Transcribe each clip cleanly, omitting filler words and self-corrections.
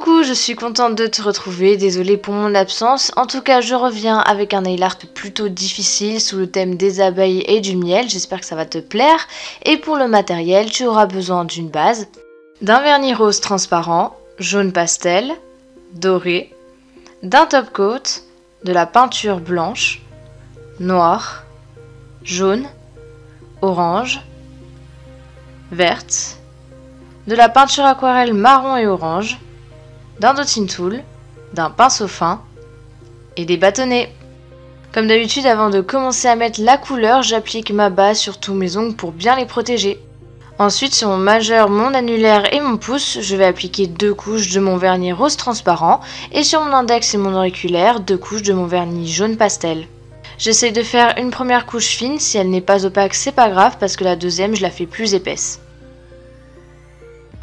Coucou, je suis contente de te retrouver, désolée pour mon absence. En tout cas, je reviens avec un nail art plutôt difficile sous le thème des abeilles et du miel. J'espère que ça va te plaire. Et pour le matériel, tu auras besoin d'une base, d'un vernis rose transparent, jaune pastel, doré, d'un top coat, de la peinture blanche, noire, jaune, orange, verte, de la peinture aquarelle marron et orange, d'un dotting tool, d'un pinceau fin et des bâtonnets. Comme d'habitude, avant de commencer à mettre la couleur, j'applique ma base sur tous mes ongles pour bien les protéger. Ensuite, sur mon majeur, mon annulaire et mon pouce, je vais appliquer 2 couches de mon vernis rose transparent et sur mon index et mon auriculaire, 2 couches de mon vernis jaune pastel. J'essaye de faire une première couche fine, si elle n'est pas opaque, c'est pas grave parce que la deuxième, je la fais plus épaisse.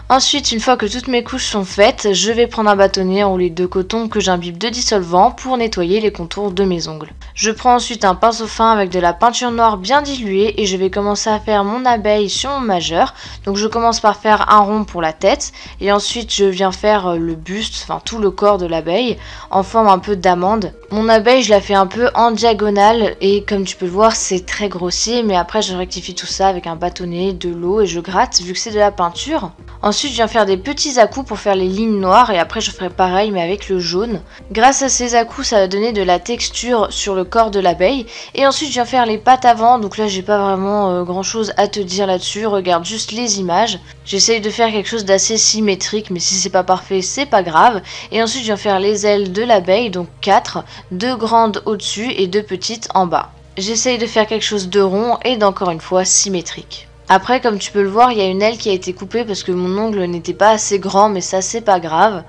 Ensuite, une fois que toutes mes couches sont faites, je vais prendre un bâtonnet enroulé de coton que j'imbibe de dissolvant pour nettoyer les contours de mes ongles. Je prends ensuite un pinceau fin avec de la peinture noire bien diluée et je vais commencer à faire mon abeille sur mon majeur. Donc je commence par faire un rond pour la tête et ensuite je viens faire le buste, enfin tout le corps de l'abeille en forme un peu d'amande. Mon abeille, je la fais un peu en diagonale et comme tu peux le voir, c'est très grossier, mais après je rectifie tout ça avec un bâtonnet, de l'eau et je gratte vu que c'est de la peinture. Ensuite, je viens faire des petits à-coups pour faire les lignes noires et après je ferai pareil mais avec le jaune. Grâce à ces à-coups, ça va donner de la texture sur le corps de l'abeille. Et ensuite, je viens faire les pattes avant. Donc là, j'ai pas vraiment grand chose à te dire là-dessus. Regarde juste les images. J'essaye de faire quelque chose d'assez symétrique, mais si c'est pas parfait, c'est pas grave. Et ensuite, je viens faire les ailes de l'abeille, donc 4, 2 grandes au-dessus et 2 petites en bas. J'essaye de faire quelque chose de rond et d'encore une fois symétrique. Après, comme tu peux le voir, il y a une aile qui a été coupée parce que mon ongle n'était pas assez grand, mais ça c'est pas grave.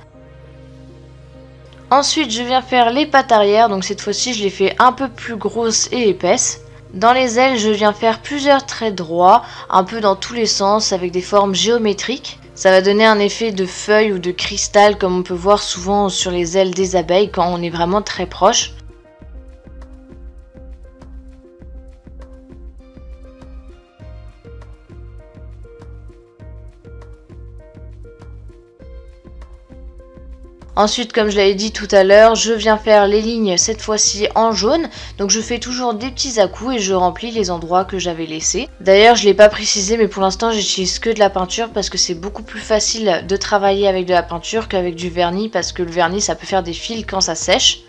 Ensuite, je viens faire les pattes arrière, donc cette fois-ci je les fais un peu plus grosses et épaisses. Dans les ailes, je viens faire plusieurs traits droits, un peu dans tous les sens, avec des formes géométriques. Ça va donner un effet de feuille ou de cristal, comme on peut voir souvent sur les ailes des abeilles quand on est vraiment très proche. Ensuite, comme je l'avais dit tout à l'heure, je viens faire les lignes cette fois-ci en jaune. Donc je fais toujours des petits à-coups et je remplis les endroits que j'avais laissés. D'ailleurs, je ne l'ai pas précisé, mais pour l'instant, j'utilise que de la peinture parce que c'est beaucoup plus facile de travailler avec de la peinture qu'avec du vernis parce que le vernis, ça peut faire des fils quand ça sèche.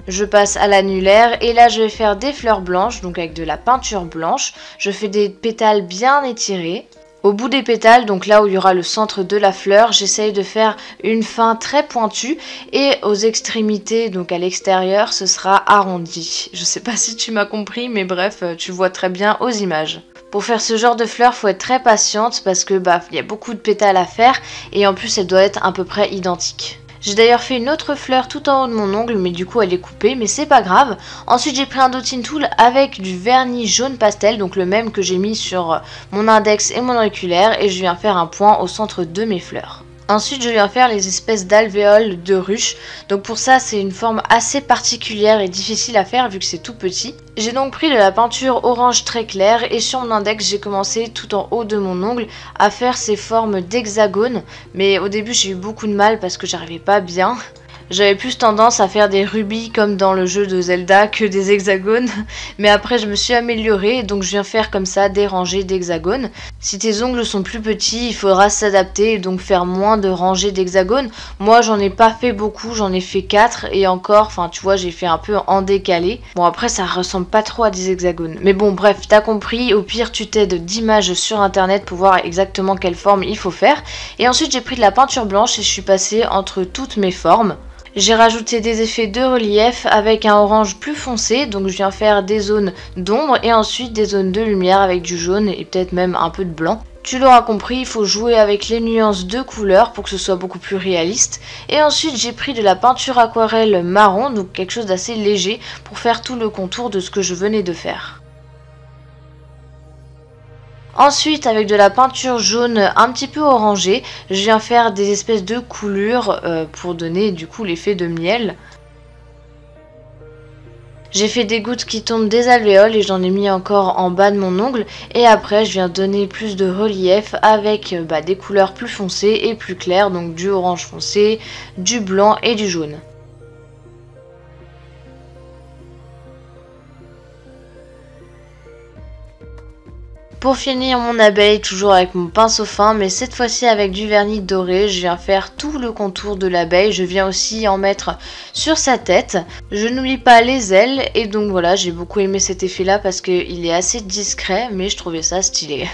Je passe à l'annulaire et là, je vais faire des fleurs blanches, donc avec de la peinture blanche. Je fais des pétales bien étirés. Au bout des pétales, donc là où il y aura le centre de la fleur, j'essaye de faire une fin très pointue et aux extrémités, donc à l'extérieur, ce sera arrondi. Je sais pas si tu m'as compris, mais bref, tu vois très bien aux images. Pour faire ce genre de fleurs, faut être très patiente parce que il y a beaucoup de pétales à faire et en plus elle doit être à peu près identique. J'ai d'ailleurs fait une autre fleur tout en haut de mon ongle, mais du coup elle est coupée, mais c'est pas grave. Ensuite j'ai pris un dotting tool avec du vernis jaune pastel, donc le même que j'ai mis sur mon index et mon auriculaire, et je viens faire un point au centre de mes fleurs. Ensuite, je viens faire les espèces d'alvéoles de ruche. Donc pour ça, c'est une forme assez particulière et difficile à faire vu que c'est tout petit. J'ai donc pris de la peinture orange très claire et sur mon index, j'ai commencé tout en haut de mon ongle à faire ces formes d'hexagone. Mais au début, j'ai eu beaucoup de mal parce que j'arrivais pas bien. J'avais plus tendance à faire des rubis comme dans le jeu de Zelda que des hexagones. Mais après je me suis améliorée donc je viens faire comme ça des rangées d'hexagones. Si tes ongles sont plus petits, il faudra s'adapter et donc faire moins de rangées d'hexagones. Moi j'en ai pas fait beaucoup, j'en ai fait 4 et encore, enfin tu vois j'ai fait un peu en décalé. Bon après ça ressemble pas trop à des hexagones. Mais bon bref, t'as compris, au pire tu t'aides d'images sur internet pour voir exactement quelle forme il faut faire. Et ensuite j'ai pris de la peinture blanche et je suis passée entre toutes mes formes. J'ai rajouté des effets de relief avec un orange plus foncé, donc je viens faire des zones d'ombre et ensuite des zones de lumière avec du jaune et peut-être même un peu de blanc. Tu l'auras compris, il faut jouer avec les nuances de couleurs pour que ce soit beaucoup plus réaliste. Et ensuite j'ai pris de la peinture aquarelle marron, donc quelque chose d'assez léger pour faire tout le contour de ce que je venais de faire. Ensuite, avec de la peinture jaune un petit peu orangée, je viens faire des espèces de coulures pour donner du coup l'effet de miel. J'ai fait des gouttes qui tombent des alvéoles et j'en ai mis encore en bas de mon ongle. Et après, je viens donner plus de relief avec des couleurs plus foncées et plus claires. Donc du orange foncé, du blanc et du jaune. Pour finir mon abeille, toujours avec mon pinceau fin, mais cette fois-ci avec du vernis doré, je viens faire tout le contour de l'abeille. Je viens aussi en mettre sur sa tête. Je n'oublie pas les ailes et donc voilà, j'ai beaucoup aimé cet effet-là parce qu'il est assez discret, mais je trouvais ça stylé.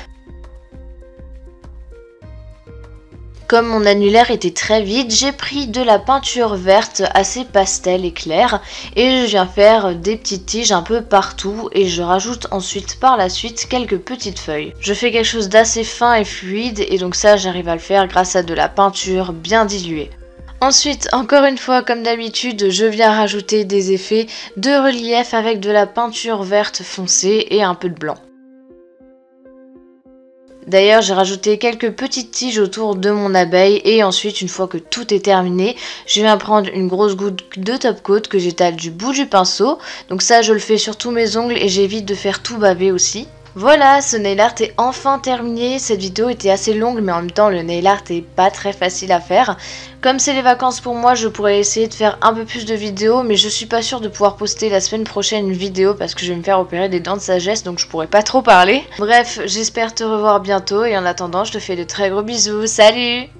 Comme mon annulaire était très vide, j'ai pris de la peinture verte assez pastel et claire et je viens faire des petites tiges un peu partout et je rajoute ensuite par la suite quelques petites feuilles. Je fais quelque chose d'assez fin et fluide et donc ça j'arrive à le faire grâce à de la peinture bien diluée. Ensuite, encore une fois, comme d'habitude, je viens rajouter des effets de relief avec de la peinture verte foncée et un peu de blanc. D'ailleurs, j'ai rajouté quelques petites tiges autour de mon abeille et ensuite, une fois que tout est terminé, je viens prendre une grosse goutte de top coat que j'étale du bout du pinceau. Donc ça, je le fais sur tous mes ongles et j'évite de faire tout baver aussi. Voilà, ce nail art est enfin terminé. Cette vidéo était assez longue, mais en même temps, le nail art est pas très facile à faire. Comme c'est les vacances pour moi, je pourrais essayer de faire un peu plus de vidéos, mais je suis pas sûre de pouvoir poster la semaine prochaine une vidéo parce que je vais me faire opérer des dents de sagesse, donc je pourrais pas trop parler. Bref, j'espère te revoir bientôt et en attendant, je te fais de très gros bisous. Salut!